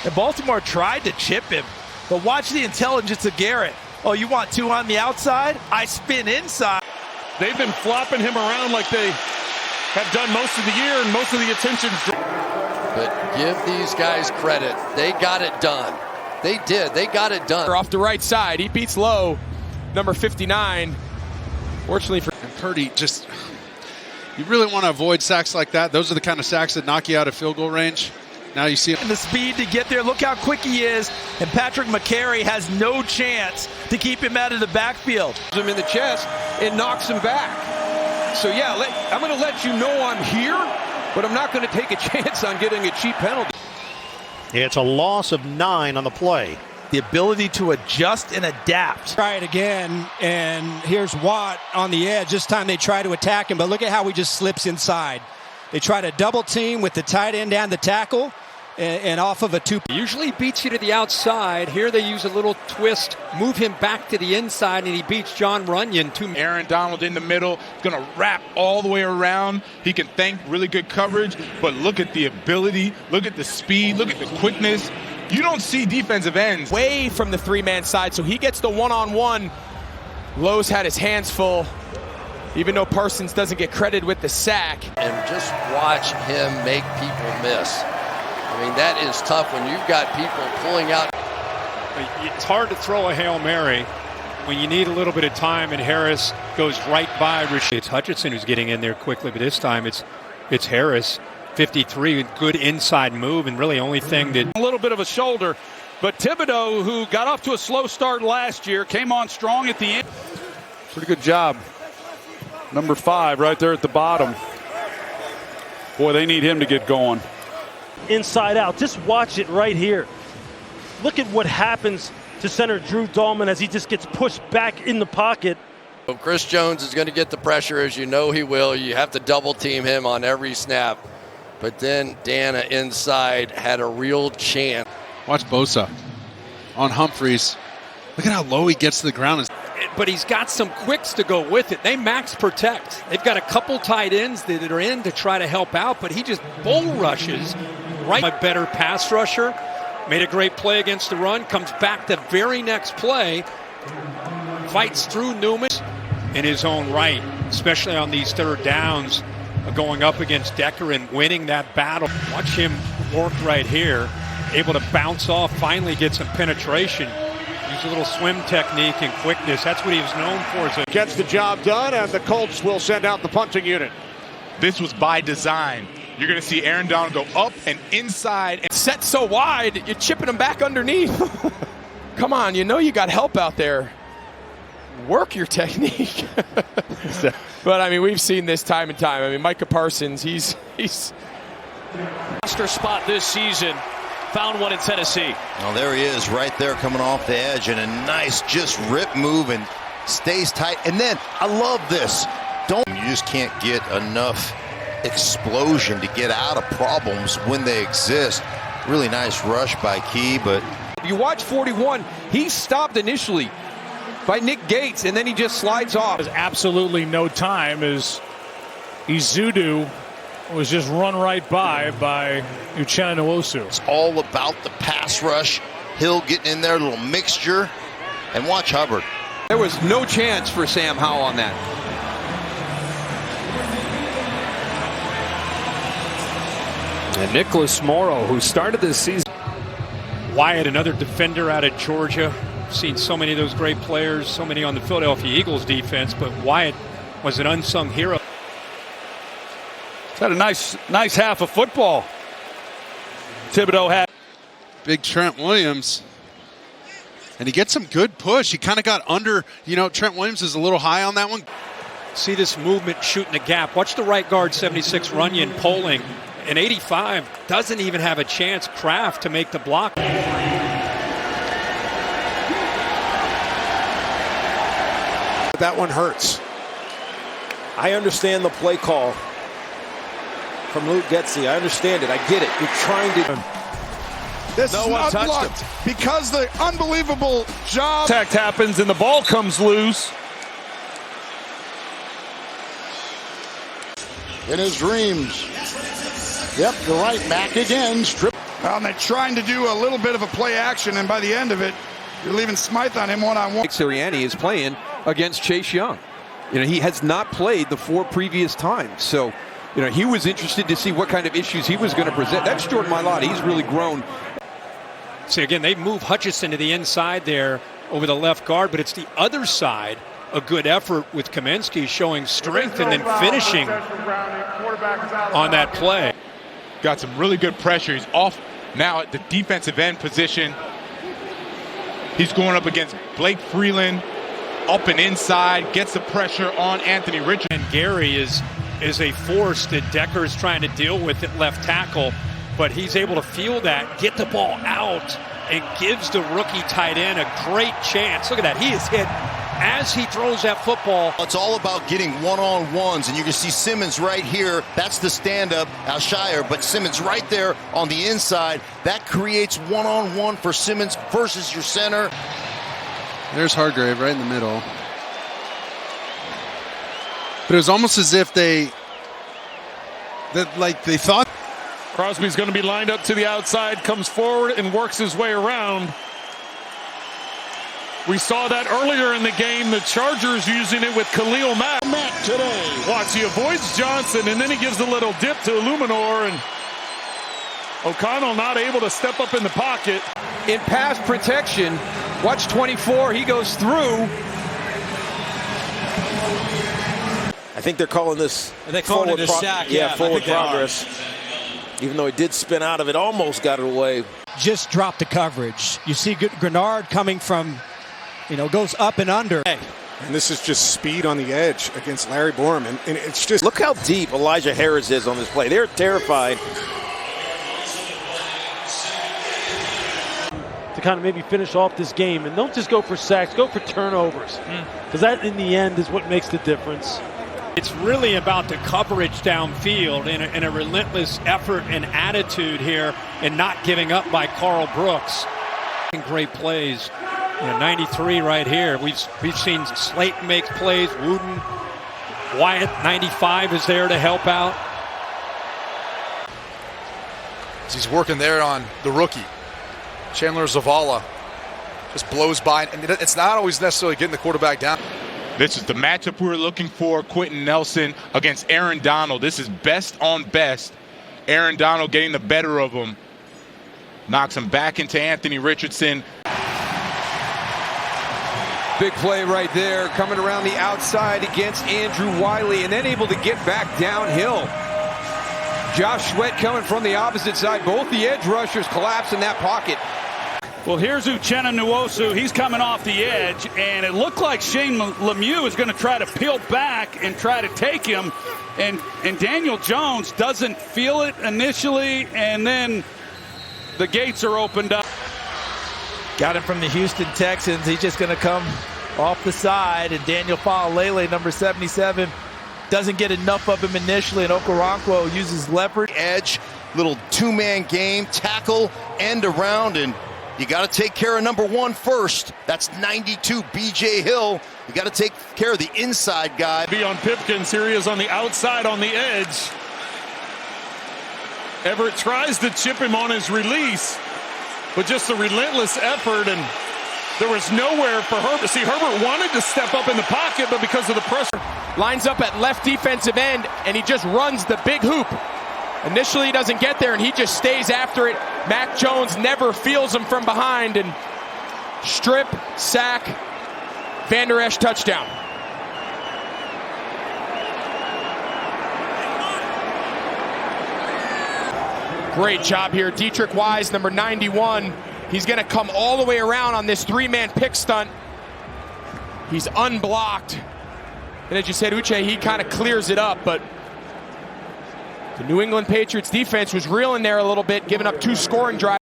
And Baltimore tried to chip him, but watch the intelligence of Garrett. Oh, you want two on the outside? I spin inside. They've been flopping him around like they have done most of the year, and most of the attention. But give these guys credit. They got it done. They did. They got it done. Off the right side. He beats Lowe, number 59. Fortunately for Purdy, just you really want to avoid sacks like that. Those are the kind of sacks that knock you out of field goal range. Now you see him. And the speed to get there. Look how quick he is. And Patrick McCary has no chance to keep him out of the backfield. Him in the chest and knocks him back. So yeah, I'm going to let you know I'm here, but I'm not going to take a chance on getting a cheap penalty. It's a loss of 9 on the play. The ability to adjust and adapt. Try it again, and here's Watt on the edge. This time they try to attack him, but look at how he just slips inside. They try to double team with the tight end and the tackle, and off of a two. Usually beats you to the outside. Here they use a little twist, move him back to the inside, and he beats John Runyon. Aaron Donald in the middle, going to wrap all the way around. He can thank really good coverage, but look at the ability, look at the speed, look at the quickness. You don't see defensive ends. Way from the three-man side, so he gets the one-on-one. Lowe's had his hands full, even though Parsons doesn't get credited with the sack. And just watch him make people miss. I mean, that is tough when you've got people pulling out. It's hard to throw a Hail Mary when you need a little bit of time, and Harris goes right by Rashid. It's Hutchinson who's getting in there quickly, but this time it's Harris. 53, good inside move, and really only thing that... A little bit of a shoulder, but Thibodeau, who got off to a slow start last year, came on strong at the end. Pretty good job. Number 5 right there at the bottom. Boy, they need him to get going. Inside out. Just watch it right here. Look at what happens to center Drew Dahlman as he just gets pushed back in the pocket. So Chris Jones is going to get the pressure, as you know he will. You have to double team him on every snap. But then Dana inside had a real chance. Watch Bosa on Humphreys. Look at how low he gets to the ground. But he's got some quicks to go with it. They max protect. They've got a couple tight ends that are in to try to help out, but he just bull rushes right. A better pass rusher. Made a great play against the run. Comes back the very next play. Fights through Newman in his own right, especially on these third downs, going up against Decker and winning that battle. Watch him work right here, able to bounce off, finally get some penetration. Use a little swim technique and quickness. That's what he was known for. Gets the job done, and the Colts will send out the punting unit. This was by design. You're going to see Aaron Donald go up and inside. And set so wide, you're chipping him back underneath. Come on, you know you got help out there. Work your technique. But, I mean, we've seen this time and time. I mean, Micah Parsons, he's monster spot this season. Found one in Tennessee. Oh, there he is right there coming off the edge, and a nice just rip move and stays tight. And then I love this. You just can't get enough explosion to get out of problems when they exist. Really nice rush by Key, but you watch 41, he stopped initially by Nick Gates, and then he just slides off. There's absolutely no time as Izudu was just run right by Uchenna Nwosu. It's all about the pass rush. Hill getting in there, a little mixture. And watch Hubbard. There was no chance for Sam Howell on that. And Nicholas Morrow, who started this season. Wyatt, another defender out of Georgia. Seen so many of those great players, so many on the Philadelphia Eagles defense, but Wyatt was an unsung hero. It's had a nice half of football. Thibodeau had. Big Trent Williams. And he gets some good push. He kind of got under, Trent Williams is a little high on that one. See this movement shooting the gap. Watch the right guard, 76, Runyon, polling. And 85 doesn't even have a chance, Kraft, to make the block. That one hurts. I understand the play call from Luke Getsy. I understand it. I get it. You're trying to. This no one touched him. Because the unbelievable job. Contact happens and the ball comes loose. In his dreams. Yep, you're right. Mack again. Strip. And they're trying to do a little bit of a play action, and by the end of it, you're leaving Smythe on him one-on-one. Sirianni is playing against Chase Young. You know, he has not played the 4 previous times. So, you know, he was interested to see what kind of issues he was going to present. That's Jordan Mailata. He's really grown. See, again, they move Hutchinson to the inside there over the left guard, but it's the other side. A good effort with Kaminsky showing strength and then finishing on that play. Got some really good pressure. He's off now at the defensive end position. He's going up against Blake Freeland, up and inside, gets the pressure on Anthony Richardson. And Gary is a force that Decker's trying to deal with at left tackle, but he's able to feel that, get the ball out, and gives the rookie tight end a great chance. Look at that. He is hit as he throws that football. It's all about getting one-on-ones, and you can see Simmons right here. That's the stand-up, Alshire, but Simmons right there on the inside. That creates one-on-one for Simmons versus your center. There's Hargrave right in the middle. But it was almost as if they thought. Crosby's going to be lined up to the outside, comes forward and works his way around. We saw that earlier in the game, the Chargers using it with Khalil Mack today. Watch, he avoids Johnson, and then he gives a little dip to Illuminor, and O'Connell not able to step up in the pocket. In pass protection, watch 24, he goes through. I think they're calling this forward a sack. Yeah, forward progress. Even though he did spin out of it, almost got it away. Just dropped the coverage. You see Grenard coming from, goes up and under. And this is just speed on the edge against Larry Borom. And it's just, look how deep Elijah Harris is on this play. They're terrified. To kind of maybe finish off this game, and don't just go for sacks, go for turnovers, because that in the end is what makes the difference. It's really about the coverage downfield and a relentless effort and attitude here, and not giving up by Carl Brooks. Great plays. 93 right here. We've seen Slayton make plays. Wooden, Wyatt, 95 is there to help out. He's working there on the rookie. Chandler Zavala just blows by, and it's not always necessarily getting the quarterback down. This is the matchup we were looking for. Quentin Nelson against Aaron Donald. This is best on best. Aaron Donald getting the better of him. Knocks him back into Anthony Richardson. Big play right there, coming around the outside against Andrew Wiley, and then able to get back downhill. Josh Sweat coming from the opposite side. Both the edge rushers collapse in that pocket. Well, here's Uchenna Nwosu. He's coming off the edge, and it looked like Shane Lemieux is going to try to peel back and try to take him. And Daniel Jones doesn't feel it initially, and then the gates are opened up. Got him from the Houston Texans. He's just going to come off the side, and Daniel Faalele, number 77, doesn't get enough of him initially, and Okoronkwo uses leverage. Edge, little two-man game, tackle, end around, and you got to take care of number 1 first. That's 92, B.J. Hill. You got to take care of the inside guy. Be on Pipkins. Here he is on the outside on the edge. Everett tries to chip him on his release, but just a relentless effort, and there was nowhere for Herbert. See, Herbert wanted to step up in the pocket, but because of the pressure. Lines up at left defensive end, and he just runs the big hoop. Initially, he doesn't get there, and he just stays after it. Mac Jones never feels him from behind, and strip, sack, Van Der Esch touchdown. Great job here. Dietrich Wise, number 91. He's going to come all the way around on this 3-man pick stunt. He's unblocked. And as you said, Uche, he kind of clears it up, but the New England Patriots defense was reeling there a little bit, giving up 2 scoring drives.